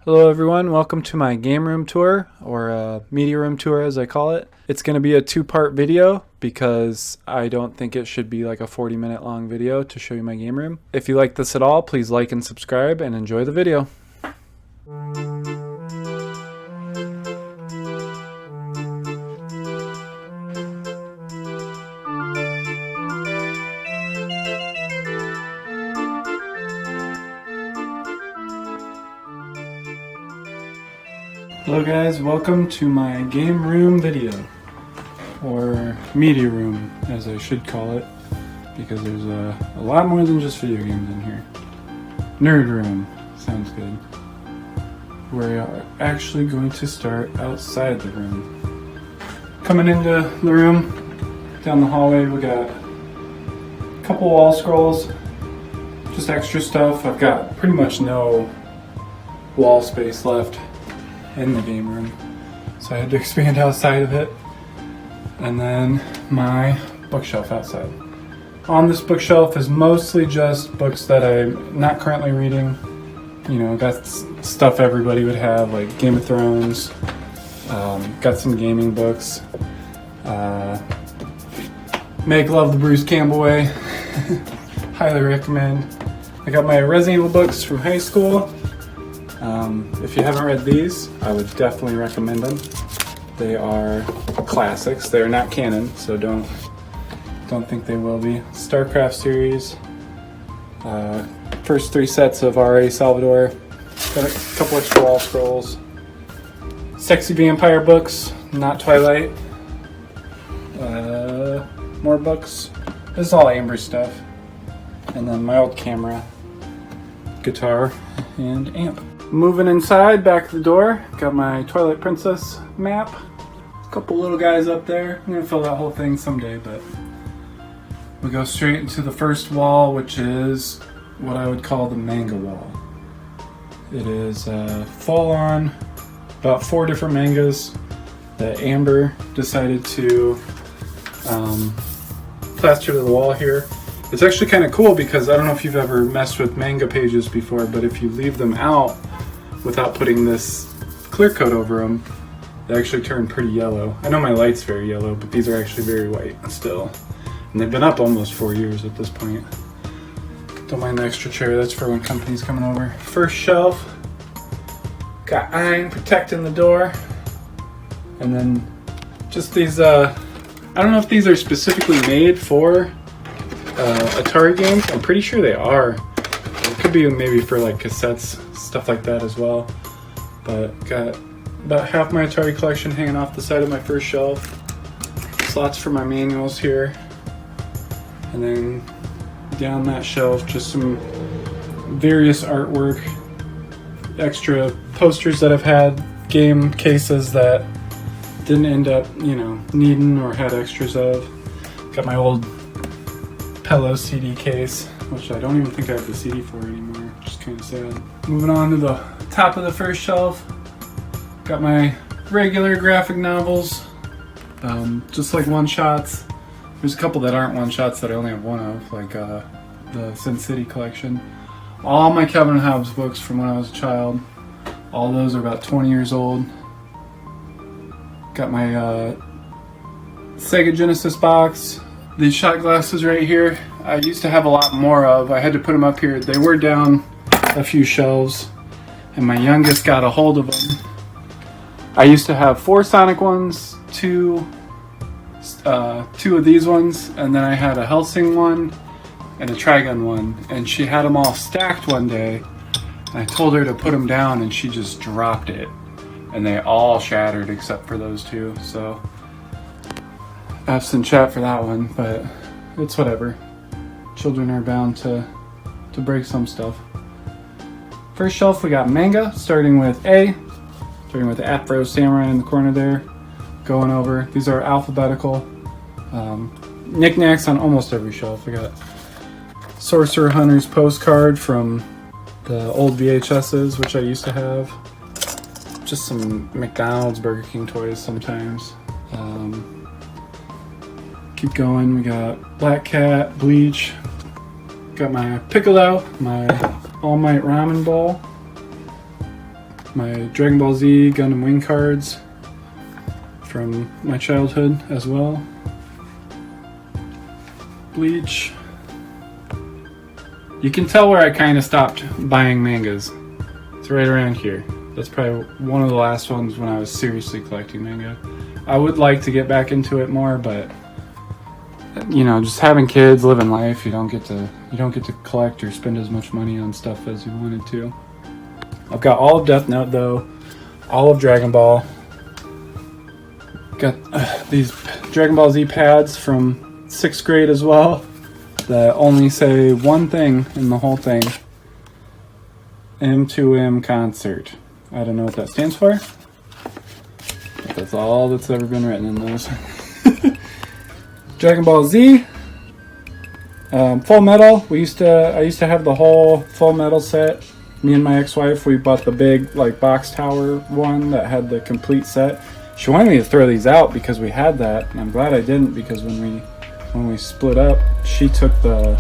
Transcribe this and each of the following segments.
Hello everyone, welcome to my game room tour, or media room tour as I call it. It's going to be a two-part video because I don't think it should be like a 40-minute long video to show you my game room. If you like this at all, please like and subscribe and enjoy the video. Hello guys, welcome to my game room video, or media room as I should call it, because there's a lot more than just video games in here. Nerd room, sounds good. We are actually going to start outside the room. Coming into the room, down the hallway, we got a couple wall scrolls, just extra stuff. I've got pretty much no wall space left in the game room, so I had to expand outside of it. And then my bookshelf outside. On this bookshelf is mostly just books that I'm not currently reading. You know, got stuff everybody would have, like Game of Thrones. Got some gaming books. Make Love the Bruce Campbell Way. Highly recommend. I got my Resident Evil books from high school. If you haven't read these, I would definitely recommend them. They are classics. They are not canon, so don't think they will be. StarCraft series. First 3 sets of R.A. Salvador. Got a couple extra wall scrolls. Sexy vampire books, not Twilight. More books. This is all Amber stuff. And then my old camera, guitar, and amp. Moving inside, back to the door, got my Twilight Princess map. A couple little guys up there. I'm gonna fill that whole thing someday, but we go straight into the first wall, which is what I would call the manga wall. It is full on, about 4 different mangas that Amber decided to plaster to the wall here. It's actually kind of cool because I don't know if you've ever messed with manga pages before, but if you leave them out without putting this clear coat over them, they actually turn pretty yellow. I know my light's very yellow, but these are actually very white still. And they've been up almost 4 years at this point. Don't mind the extra chair, that's for when company's coming over. First shelf, got iron protecting the door. And then just these, I don't know if these are specifically made for Atari games. I'm pretty sure they are. It could be maybe for like cassettes, stuff like that as well. But got about half my Atari collection hanging off the side of my first shelf. Slots for my manuals here. And then down that shelf, just some various artwork, extra posters that I've had, game cases that didn't end up, you know, needing or had extras of. Got my old Pello CD case, which I don't even think I have the CD for anymore, just kind of sad. Moving on to the top of the first shelf, got my regular graphic novels, just like one-shots. There's a couple that aren't one-shots that I only have one of, like the Sin City collection. All my Calvin and Hobbes books from when I was a child. All those are about 20 years old. Got my Sega Genesis box. These shot glasses right here, I used to have a lot more of. I had to put them up here. They were down a few shelves, and my youngest got a hold of them. I used to have 4 Sonic ones, 2 of these ones, and then I had a Helsing one and a Trigun one, and she had them all stacked one day, and I told her to put them down, and she just dropped it, and they all shattered except for those 2, so F's in chat for that one, but it's whatever. Children are bound to break some stuff. First shelf, we got manga, starting with Afro Samurai in the corner there. Going over, these are alphabetical. Knickknacks on almost every shelf. We got Sorcerer Hunter's postcard from the old VHSs, which I used to have. Just some McDonald's, Burger King toys sometimes. Keep going, we got Black Cat, Bleach. Got my Piccolo, my All Might Ramen Ball. my Dragon Ball Z Gundam Wing cards from my childhood as well. Bleach. You can tell where I kind of stopped buying mangas. It's right around here. That's probably one of the last ones when I was seriously collecting manga. I would like to get back into it more, but you know, just having kids, living life, you don't get to collect or spend as much money on stuff as you wanted to. I've got all of Death Note though, all of Dragon Ball. Got these Dragon Ball Z pads from 6th grade as well that only say one thing in the whole thing. M2M concert. I don't know what that stands for, but that's all that's ever been written in those. Dragon Ball Z, Full Metal. I used to have the whole Full Metal set. Me and my ex-wife, we bought the big like box tower one that had the complete set. She wanted me to throw these out because we had that, and I'm glad I didn't, because when we split up, she took the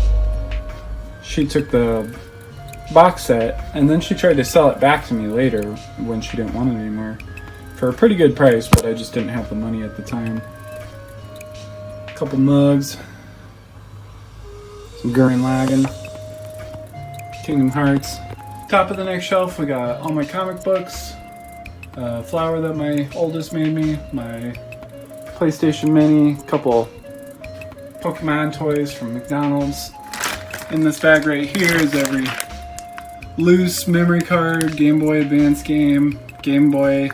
box set, and then she tried to sell it back to me later when she didn't want it anymore for a pretty good price, but I just didn't have the money at the time. A couple mugs, some Gurren Lagann, Kingdom Hearts. Top of the next shelf, we got all my comic books, flower that my oldest made me, my PlayStation Mini, couple Pokemon toys from McDonald's. In this bag right here is every loose memory card, Game Boy Advance game, Game Boy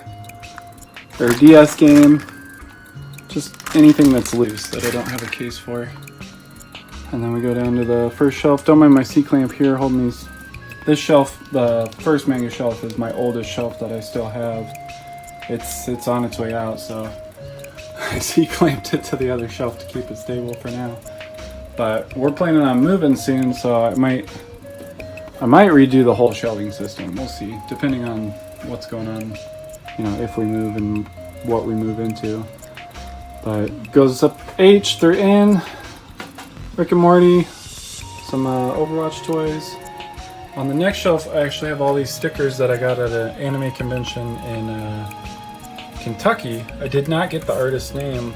or DS game, just anything that's loose that I don't have a case for. And then we go down to the first shelf. Don't mind my C-clamp here holding these. This shelf, the first manga shelf, is my oldest shelf that I still have. It's on its way out, so I C-clamped it to the other shelf to keep it stable for now. But we're planning on moving soon, so I might redo the whole shelving system. We'll see, depending on what's going on, you know, if we move and what we move into. But it goes up H through N, Rick and Morty, some Overwatch toys. On the next shelf, I actually have all these stickers that I got at an anime convention in Kentucky. I did not get the artist's name,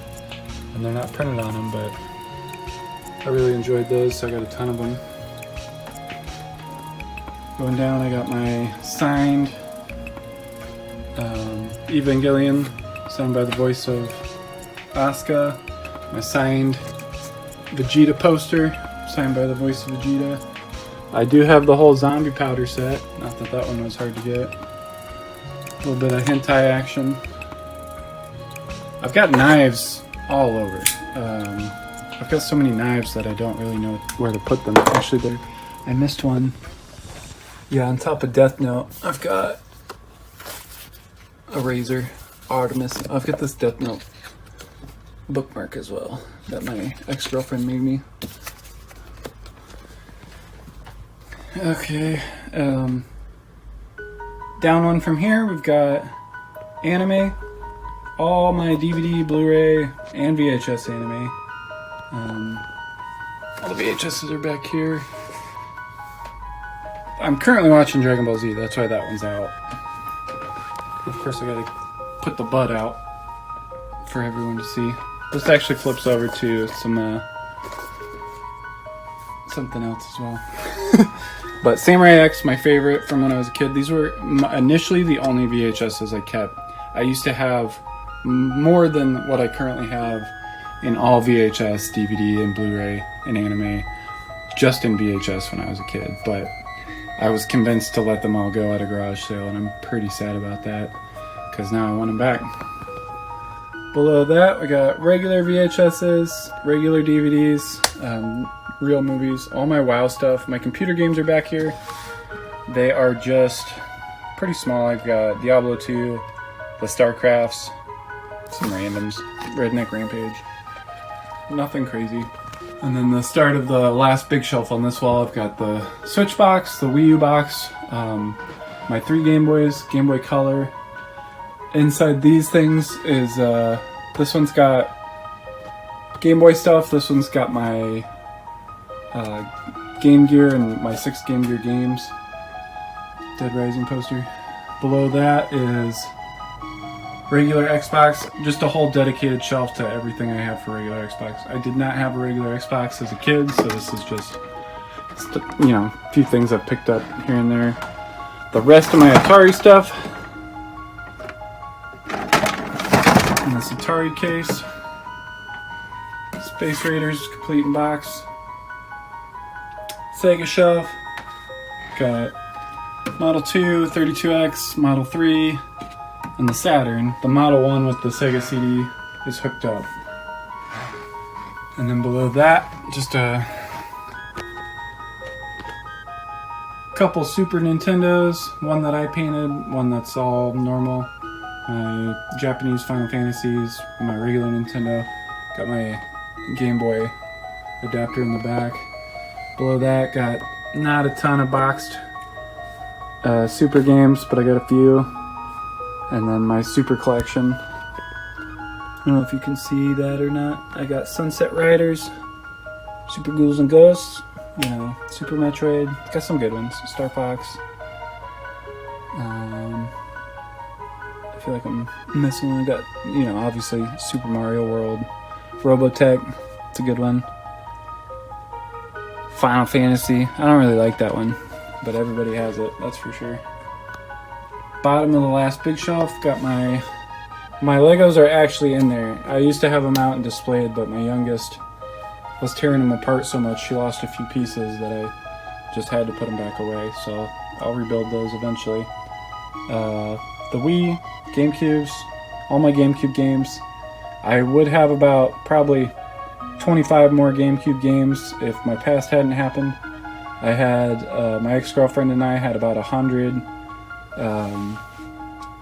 and they're not printed on them, but I really enjoyed those, so I got a ton of them. Going down, I got my signed Evangelion, signed by the voice of Asuka. My signed Vegeta poster, signed by the voice of Vegeta. I do have the whole zombie powder set, not that that one was hard to get. A little bit of hentai action. I've got knives all over. I've got so many knives that I don't really know where to put them. Actually, I missed one. Yeah, on top of Death Note, I've got a razor, Artemis. I've got this Death Note bookmark as well that my ex-girlfriend made me. Okay, down one from here, we've got anime, all my DVD, Blu-ray, and VHS anime. All the VHSs are back here. I'm currently watching Dragon Ball Z, that's why that one's out. Of course, I gotta put the butt out for everyone to see. This actually flips over to some something else as well. But Samurai X, my favorite from when I was a kid. These were initially the only VHSs I kept. I used to have more than what I currently have in all VHS, DVD, and Blu-ray, and anime, just in VHS when I was a kid. But I was convinced to let them all go at a garage sale, and I'm pretty sad about that, because now I want them back. Below that, we got regular VHSs, regular DVDs, real movies, all my WoW stuff. My computer games are back here. They are just pretty small. I've got Diablo 2, the StarCrafts, some randoms, Redneck Rampage. Nothing crazy. And then the start of the last big shelf on this wall, I've got the Switch box, the Wii U box, my 3 Game Boys, Game Boy Color. Inside these things is, this one's got Game Boy stuff, this one's got my Game Gear and my 6 Game Gear games. Dead Rising poster. Below that is regular Xbox, just a whole dedicated shelf to everything I have for regular Xbox. I did not have a regular Xbox as a kid, so this is just, you know, a few things I've picked up here and there. The rest of my Atari stuff. And this Atari case. Space Raiders, complete in box. Sega shelf. Got Model 2, 32X, Model 3, and the Saturn. The Model 1 with the Sega CD is hooked up. And then below that, just a couple Super Nintendos, one that I painted, one that's all normal. My Japanese Final Fantasies, my regular Nintendo. Got my Game Boy adapter in the back. Below that, got not a ton of boxed Super games, but I got a few. And then my Super collection. I don't know if you can see that or not. I got Sunset Riders, Super Ghouls and Ghosts, you know, Super Metroid. Got some good ones. Star Fox. I feel like I'm missing one. I got, you know, obviously Super Mario World. Robotech, it's a good one. Final Fantasy, I don't really like that one, but everybody has it, that's for sure. Bottom of the last big shelf, got my Legos are actually in there. I used to have them out and displayed, but my youngest was tearing them apart so much she lost a few pieces that I just had to put them back away, so I'll rebuild those eventually. The Wii, GameCubes, all my GameCube games. I would have about probably 25 more GameCube games if my past hadn't happened. I had, my ex-girlfriend and I had about 100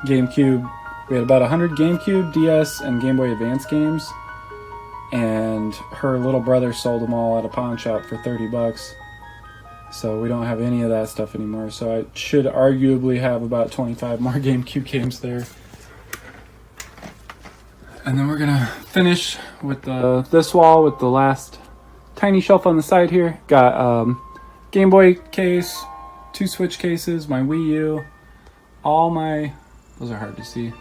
GameCube. We had about 100 GameCube, DS, and Game Boy Advance games. And her little brother sold them all at a pawn shop for $30. So we don't have any of that stuff anymore. So I should arguably have about 25 more GameCube games there. And then we're gonna finish with this wall with the last tiny shelf on the side here. Got Game Boy case, 2 Switch cases, my Wii U, all my, those are hard to see,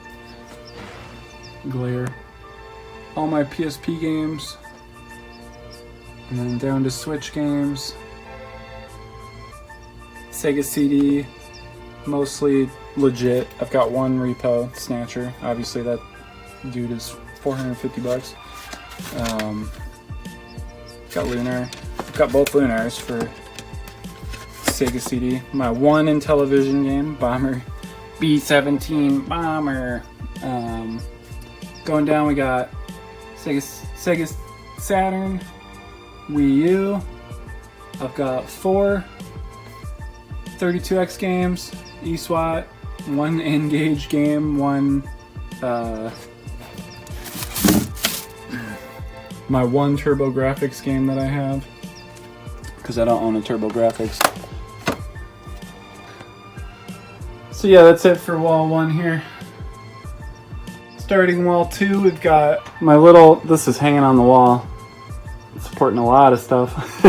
glare, all my PSP games, and then down to Switch games, Sega CD, mostly legit. I've got one repo, Snatcher, obviously that dude is $450. Got Lunar. Got both Lunars for Sega CD. My one Intellivision game, Bomber B-17 Bomber. Going down, we got Sega Saturn, Wii U. I've got 4 32X games, eSWAT, 1 N-Gage game, 1 my 1 TurboGrafx game that I have, because I don't own a TurboGrafx. So yeah, that's it for wall 1 here. Starting wall 2, we've got my little, this is hanging on the wall, it's supporting a lot of stuff.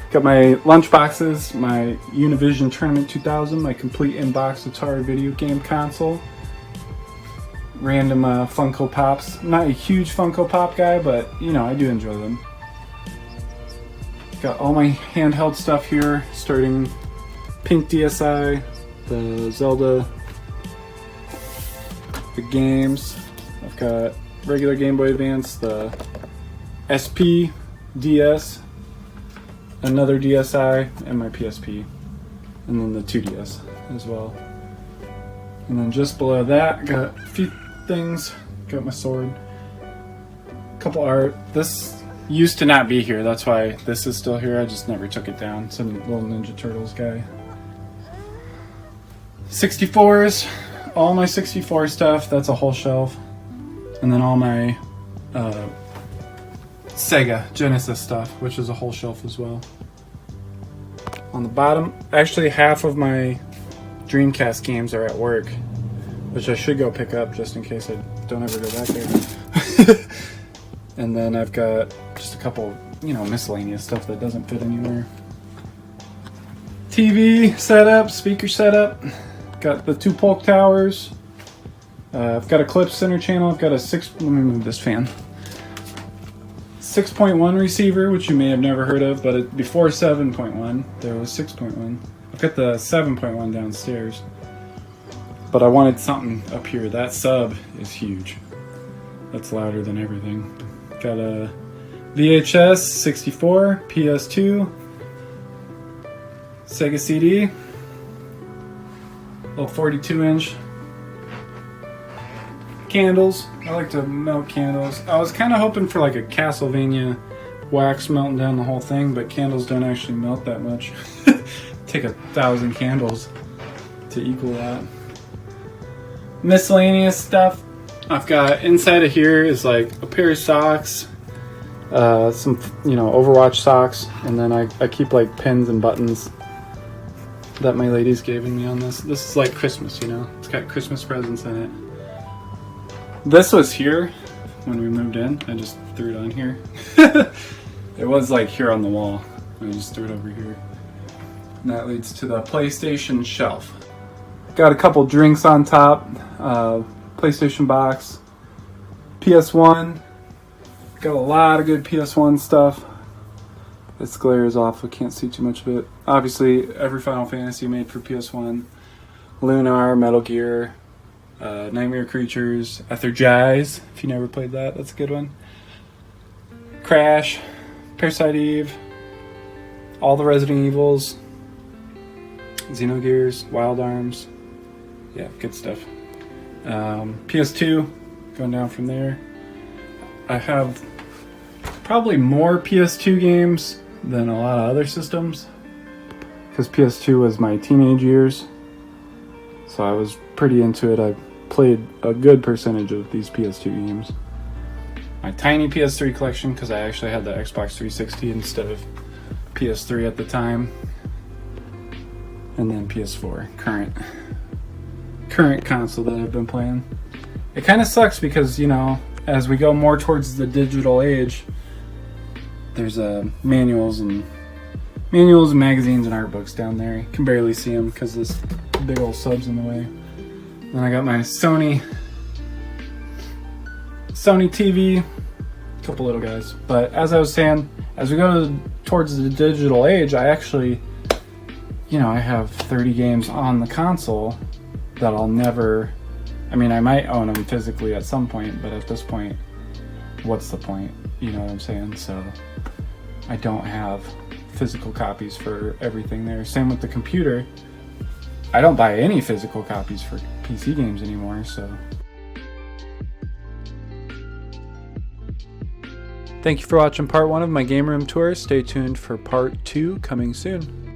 Got my lunch boxes, my Univision Tournament 2000, my complete in-box Atari video game console, random Funko Pops. I'm not a huge Funko Pop guy, but you know, I do enjoy them. Got all my handheld stuff here, starting Pink DSi, the Zelda, the games. I've got regular Game Boy Advance, the SP DS, another DSi, and my PSP, and then the 2DS as well. And then just below that, got a few things. Got my sword, a couple art. This used to not be here, that's why this is still here. I just never took it down. Some little Ninja Turtles guy. 64s, all my 64 stuff. That's a whole shelf. And then all my Sega Genesis stuff, which is a whole shelf as well. On the bottom, actually half of my Dreamcast games are at work, which I should go pick up just in case I don't ever go back there. And then I've got just a couple, you know, miscellaneous stuff that doesn't fit anywhere. TV setup, speaker setup. Got the 2 Polk towers. I've got a clip center channel. I've got a let me move this fan. 6.1 receiver, which you may have never heard of, but before 7.1, there was 6.1. I've got the 7.1 downstairs, but I wanted something up here. That sub is huge. That's louder than everything. Got a VHS 64, PS2, Sega CD, little 42-inch. Candles. I like to melt candles. I was kind of hoping for like a Castlevania wax melting down the whole thing, but candles don't actually melt that much. Take 1,000 candles to equal that. Miscellaneous stuff. I've got inside of here is like a pair of socks, some Overwatch socks, and then I keep like pins and buttons that my lady's given me on this. This is like Christmas, It's got Christmas presents in it. This was here when we moved in. I just threw it on here. It was like here on the wall. I just threw it over here. And that leads to the PlayStation shelf. Got a couple drinks on top. PlayStation box. PS1. Got a lot of good PS1 stuff. This glare is off. I can't see too much of it. Obviously, every Final Fantasy made for PS1. Lunar, Metal Gear. Nightmare Creatures, Ethergize, if you never played that, that's a good one. Crash, Parasite Eve, all the Resident Evils, Xenogears, Wild Arms, yeah, good stuff. PS2, going down from there. I have probably more PS2 games than a lot of other systems, because PS2 was my teenage years, so I was pretty into it. I played a good percentage of these PS2 games. My tiny PS3 collection, because I actually had the Xbox 360 instead of PS3 at the time, and then PS4, current console that I've been playing. It kind of sucks because as we go more towards the digital age, there's manuals and magazines and art books down there. You can barely see them because this big old sub's in the way. Then I got my Sony TV, a couple little guys. But as I was saying, as we go towards the digital age, I actually, I have 30 games on the console that I'll never, I might own them physically at some point, but at this point, what's the point? You know what I'm saying? So I don't have physical copies for everything there. Same with the computer. I don't buy any physical copies for PC games anymore, so. Thank you for watching part 1 of my game room tour. Stay tuned for part 2 coming soon.